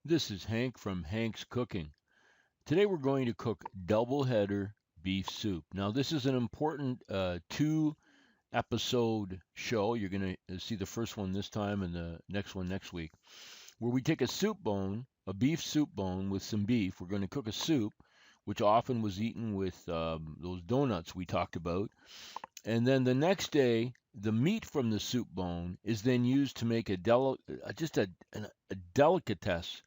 This is Hank from Hank's Cooking. Today we're going to cook double header beef soup. Now, this is an important two episode show. You're going to see the first one this time and the next one next week, where we take a soup bone, a beef soup bone with some beef. We're going to cook a soup, which often was eaten with those donuts we talked about. And then the next day, the meat from the soup bone is then used to make just a delicatessen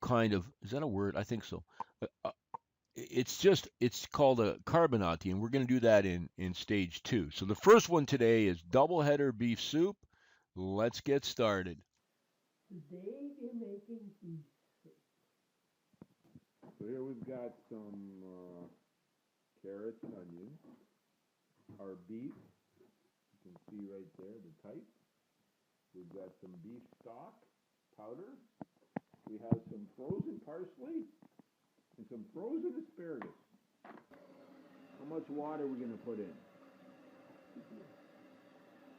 kind of, is that a word? I think so. It's called a carbonati, and we're going to do that in stage two. So the first one today is double header beef soup. Let's get started. Today we're making beef soup. So here we've got some carrots, onions, our beef. You can see right there the type. We've got some beef stock powder. We have some frozen parsley and some frozen asparagus. How much water are we going to put in?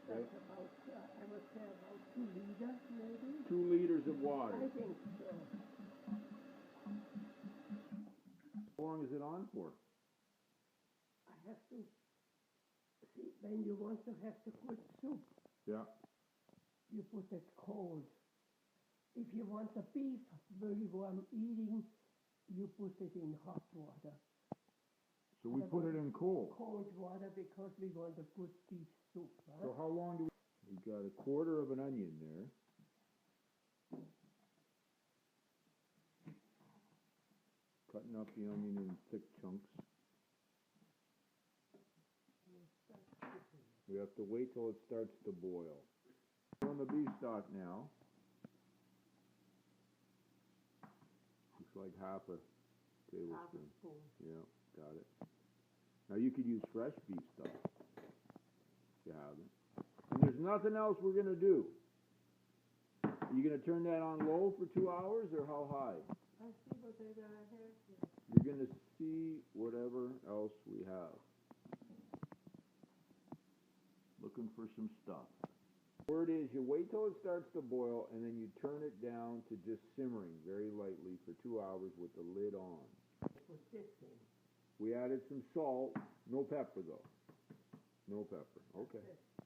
That's about, I would say about 2 liters maybe. 2 liters of water. I think so. How long is it on for? I have to see, when you want to have the good soup, Yeah. you put it cold. If you want the beef very warm eating, you put it in hot water. So we put it in cold. Cold water because we want a good beef soup. Right? So how long do we... We've got a quarter of an onion there. Cutting up the onion in thick chunks. We have to wait till it starts to boil. On the beef stock now. Looks like half a tablespoon. Half a spoon. Yeah, got it. Now you could use fresh beef stock if you have it. And there's nothing else we're going to do. Are you going to turn that on low for 2 hours or how high? I see what I have here. You're going to see whatever else we have. Looking for some stuff. Word is you wait till it starts to boil and then you turn it down to just simmering very lightly for 2 hours with the lid on. Put this in. We added some salt, no pepper though. No pepper, okay.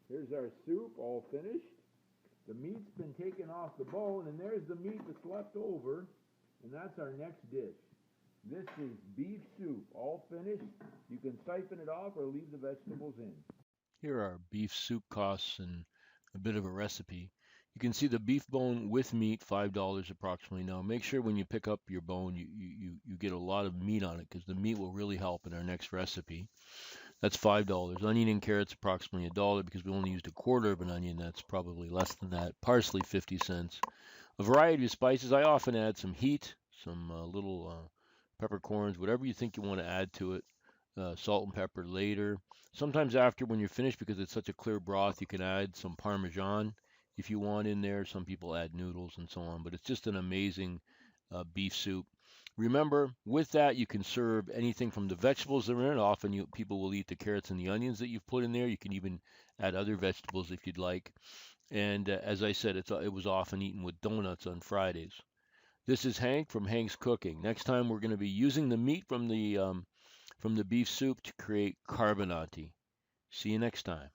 Here's our soup all finished. The meat's been taken off the bone and there's the meat that's left over and that's our next dish. This is beef soup, all finished. You can siphon it off or leave the vegetables in. Here are beef soup costs and a bit of a recipe. You can see the beef bone with meat, $5 approximately. Now, make sure when you pick up your bone, you get a lot of meat on it because the meat will really help in our next recipe. That's $5. Onion and carrots, approximately $1 because we only used a quarter of an onion. That's probably less than that. Parsley, 50 cents. A variety of spices. I often add some heat, some little peppercorns, whatever you think you want to add to it. Salt and pepper later. Sometimes after when you're finished, because it's such a clear broth, you can add some Parmesan if you want in there. Some people add noodles and so on, but it's just an amazing beef soup. Remember, with that, you can serve anything from the vegetables that are in it. Often people will eat the carrots and the onions that you've put in there. You can even add other vegetables if you'd like. And as I said, it was often eaten with donuts on Fridays. This is Hank from Hank's Cooking. Next time, we're going to be using the meat from the beef soup to create carbonati. See you next time.